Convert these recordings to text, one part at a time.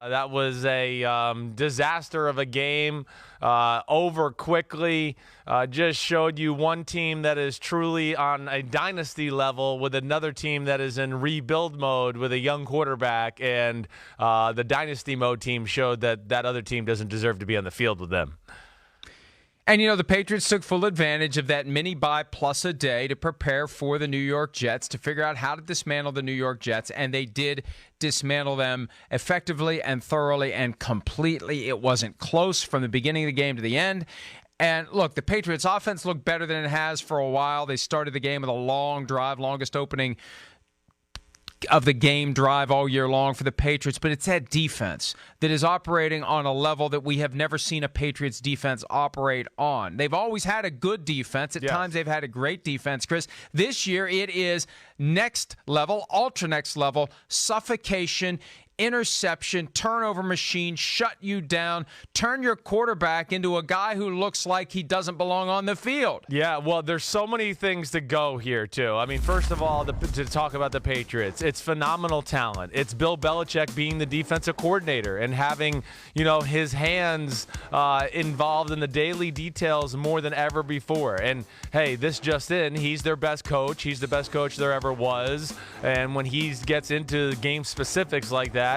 That was a disaster of a game, over quickly. Just showed you one team that is truly on a dynasty level with another team that is in rebuild mode with a young quarterback, and the dynasty mode team showed that that other team doesn't deserve to be on the field with them. And, the Patriots took full advantage of that mini bye plus a day to prepare for the New York Jets, to figure out how to dismantle the New York Jets, and they did dismantle them effectively and thoroughly and completely. It wasn't close from the beginning of the game to the end. And, look, the Patriots' offense looked better than it has for a while. They started the game with a long drive, longest opening of the game drive all year long for the Patriots, but it's that defense that is operating on a level that we have never seen a Patriots defense operate on. They've always had a good defense. At times they've had a great defense, Chris. This year it is next level, ultra next level, suffocation, interception, turnover machine, shut you down, turn your quarterback into a guy who looks like he doesn't belong on the field. Yeah, well, there's so many things to go here, too. I mean, first of all, to talk about the Patriots, it's phenomenal talent. It's Bill Belichick being the defensive coordinator and having, his hands involved in the daily details more than ever before. And, hey, this just in, he's their best coach. He's the best coach there ever was. And when he gets into game specifics like that,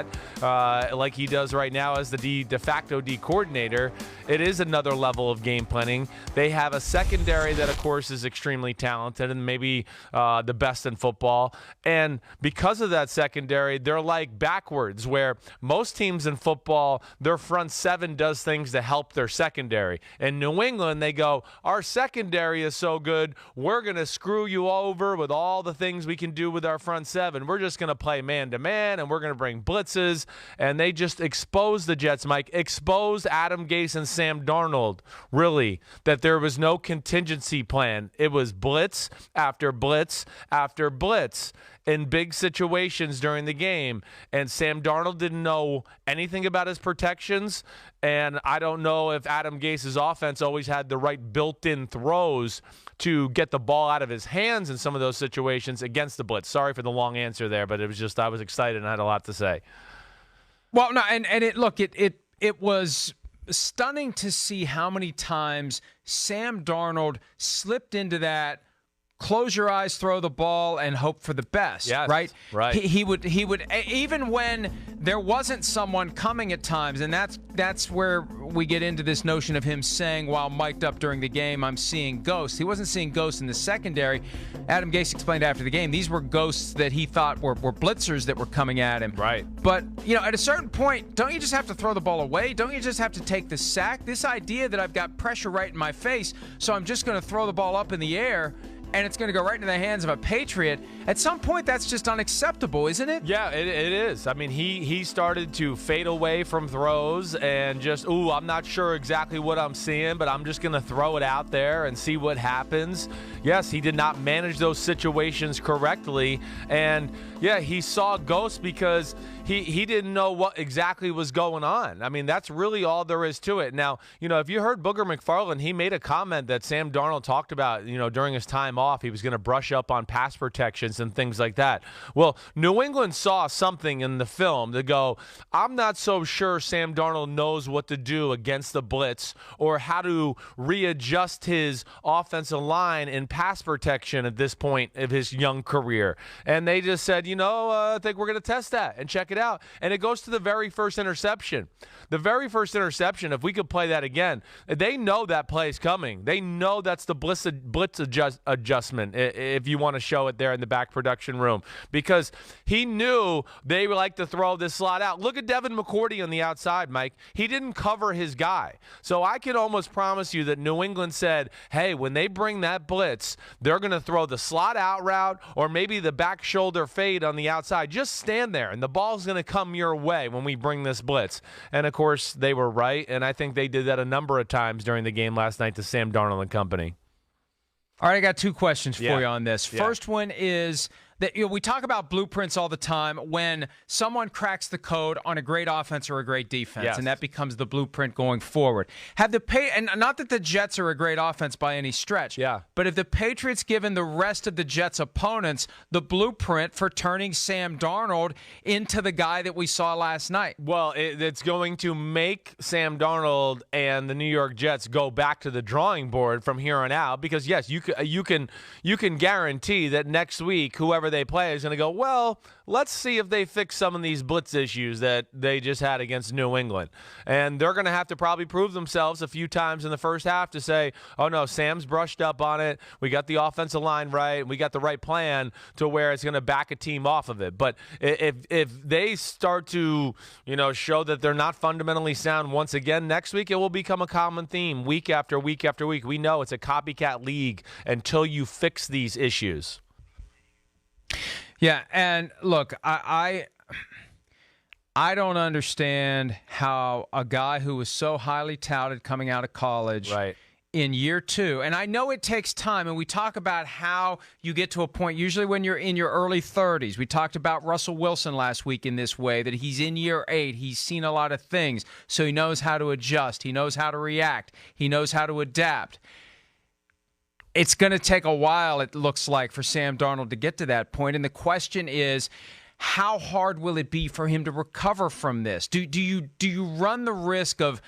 like he does right now as the de facto D coordinator, it is another level of game planning. They have a secondary that, of course, is extremely talented and maybe the best in football. And because of that secondary, they're like backwards, where most teams in football, their front seven does things to help their secondary. In New England, they go, our secondary is so good, we're going to screw you over with all the things we can do with our front seven. We're just going to play man-to-man, and we're going to bring blitzes. And they just exposed the Jets, Mike, exposed Adam Gase and Sam Darnold, really, that there was no contingency plan. It was blitz after blitz after blitz in big situations during the game. And Sam Darnold didn't know anything about his protections. And I don't know if Adam Gase's offense always had the right built-in throws to get the ball out of his hands in some of those situations against the blitz. Sorry for the long answer there, but it was just, I was excited and I had a lot to say. Well, no, and it was stunning to see how many times Sam Darnold slipped into that close your eyes, throw the ball, and hope for the best. Yes, right. He would even when there wasn't someone coming at times, and that's where we get into this notion of him saying while mic'd up during the game, I'm seeing ghosts. He wasn't seeing ghosts in the secondary. Adam Gase explained after the game, these were ghosts that he thought were blitzers that were coming at him. Right. But, at a certain point, don't you just have to throw the ball away? Don't you just have to take the sack? This idea that I've got pressure right in my face, so I'm just going to throw the ball up in the air and it's going to go right into the hands of a Patriot. At some point, that's just unacceptable, isn't it? Yeah, it is. I mean, he started to fade away from throws and just, I'm not sure exactly what I'm seeing, but I'm just going to throw it out there and see what happens. Yes, he did not manage those situations correctly. And, yeah, he saw ghosts because he didn't know what exactly was going on. I mean, that's really all there is to it. Now, if you heard Booger McFarland, he made a comment that Sam Darnold talked about, during his time off. He was going to brush up on pass protections and things like that. Well, New England saw something in the film to go, I'm not so sure Sam Darnold knows what to do against the blitz or how to readjust his offensive line in pass protection at this point of his young career. And they just said, I think we're going to test that and check it out. And it goes to the very first interception. The very first interception, if we could play that again, they know that play is coming. They know that's the blitz adjustment, if you want to show it there in the back production room, because he knew they would like to throw this slot out. Look at Devin McCourty on the outside, Mike. He didn't cover his guy. So I can almost promise you that New England said, hey, when they bring that blitz, they're going to throw the slot out route or maybe the back shoulder fade on the outside. Just stand there, and the ball's going to come your way when we bring this blitz. And, of course, they were right, and I think they did that a number of times during the game last night to Sam Darnold and company. All right, I got two questions for you on this. Yeah. First one is, that we talk about blueprints all the time when someone cracks the code on a great offense or a great defense, yes. and that becomes the blueprint going forward. And not that the Jets are a great offense by any stretch, but if the Patriots given the rest of the Jets' opponents the blueprint for turning Sam Darnold into the guy that we saw last night? Well, it's going to make Sam Darnold and the New York Jets go back to the drawing board from here on out, because yes, you can guarantee that next week whoever they play is going to go, well, let's see if they fix some of these blitz issues that they just had against New England. And they're going to have to probably prove themselves a few times in the first half to say, oh no, Sam's brushed up on it. We got the offensive line right. We got the right plan to where it's going to back a team off of it. But if they start to, show that they're not fundamentally sound once again next week, it will become a common theme week after week after week. We know it's a copycat league until you fix these issues. Yeah, and look, I don't understand how a guy who was so highly touted coming out of college in year two, and I know it takes time, and we talk about how you get to a point, usually when you're in your early 30s. We talked about Russell Wilson last week in this way, that he's in year 8. He's seen a lot of things, so he knows how to adjust. He knows how to react. He knows how to adapt. It's going to take a while, it looks like, for Sam Darnold to get to that point. And the question is, how hard will it be for him to recover from this? Do you run the risk of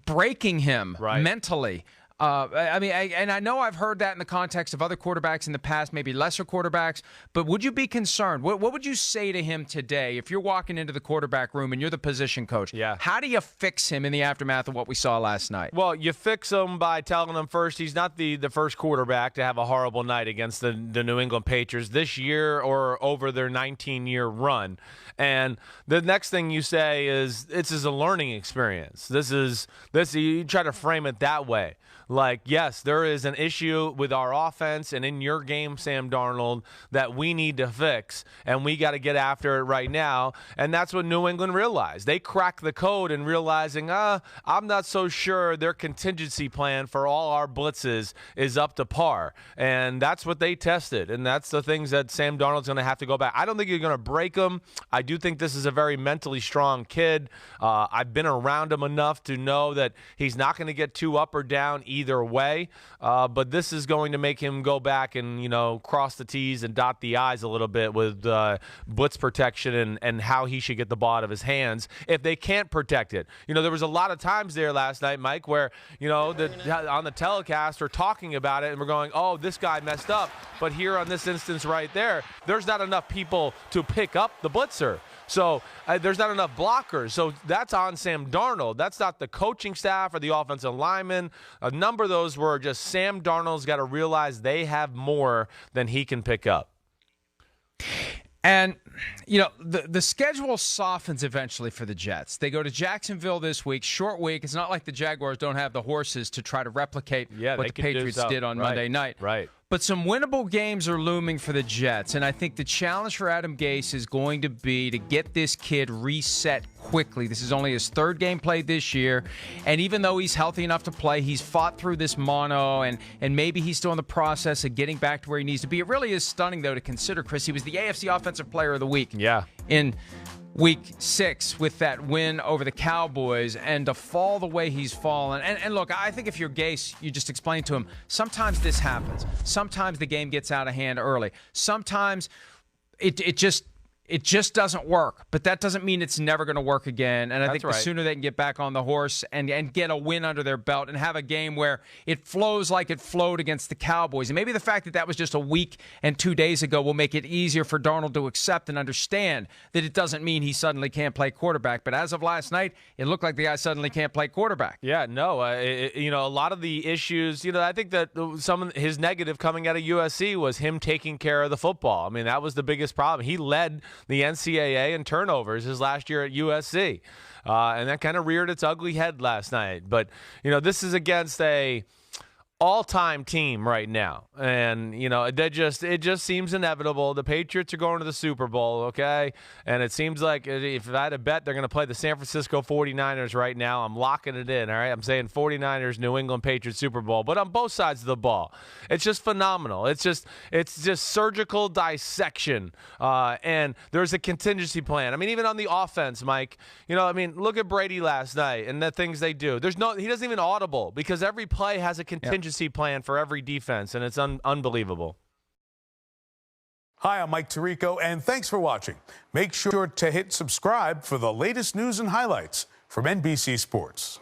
breaking him mentally? I know I've heard that in the context of other quarterbacks in the past, maybe lesser quarterbacks, but would you be concerned? What would you say to him today if you're walking into the quarterback room and you're the position coach? Yeah. How do you fix him in the aftermath of what we saw last night? Well, you fix him by telling him first he's not the first quarterback to have a horrible night against the New England Patriots this year or over their 19-year run. And the next thing you say is this is a learning experience. You try to frame it that way. Like, yes, there is an issue with our offense and in your game, Sam Darnold, that we need to fix, and we got to get after it right now. And that's what New England realized. They cracked the code in realizing, I'm not so sure their contingency plan for all our blitzes is up to par. And that's what they tested, and that's the things that Sam Darnold's going to have to go back. I don't think you're going to break him. I do think this is a very mentally strong kid. I've been around him enough to know that he's not going to get too up or down either way, but this is going to make him go back and cross the T's and dot the I's a little bit with blitz protection and how he should get the ball out of his hands if they can't protect it. There was a lot of times there last night, Mike, where on the telecast we're talking about it and we're going, oh, this guy messed up, but here on this instance right there's not enough people to pick up the blitzer. So there's not enough blockers. So that's on Sam Darnold. That's not the coaching staff or the offensive linemen. A number of those were just Sam Darnold's got to realize they have more than he can pick up. And, the schedule softens eventually for the Jets. They go to Jacksonville this week, short week. It's not like the Jaguars don't have the horses to try to replicate what the Patriots did on Monday night. Right. But some winnable games are looming for the Jets, and I think the challenge for Adam Gase is going to be to get this kid reset quickly. This is only his third game played this year, and even though he's healthy enough to play, he's fought through this mono, and maybe he's still in the process of getting back to where he needs to be. It really is stunning, though, to consider, Chris. He was the AFC Offensive Player of the Week in Week 6 with that win over the Cowboys, and to fall the way he's fallen. And look, I think if you're Gase, you just explain to him, sometimes this happens. Sometimes the game gets out of hand early. Sometimes it just doesn't work, but that doesn't mean it's never going to work again. And I think the sooner they can get back on the horse and get a win under their belt and have a game where it flows like it flowed against the Cowboys. And maybe the fact that was just a week and 2 days ago will make it easier for Darnold to accept and understand that it doesn't mean he suddenly can't play quarterback. But as of last night, it looked like the guy suddenly can't play quarterback. Yeah, no. A lot of the issues, I think that some of his negative coming out of USC was him taking care of the football. I mean, that was the biggest problem. He led the NCAA in turnovers his last year at USC. And that kind of reared its ugly head last night. But, this is against a all-time team right now. And, it just seems inevitable. The Patriots are going to the Super Bowl, okay? And it seems like if I had to bet, they're going to play the San Francisco 49ers right now. I'm locking it in, all right? I'm saying 49ers, New England Patriots Super Bowl, but on both sides of the ball. It's just phenomenal. It's just surgical dissection. And there's a contingency plan. I mean, even on the offense, Mike, look at Brady last night and the things they do. He doesn't even audible because every play has a contingency plan for every defense, and it's unbelievable. Hi, I'm Mike Tirico, and thanks for watching. Make sure to hit subscribe for the latest news and highlights from NBC Sports.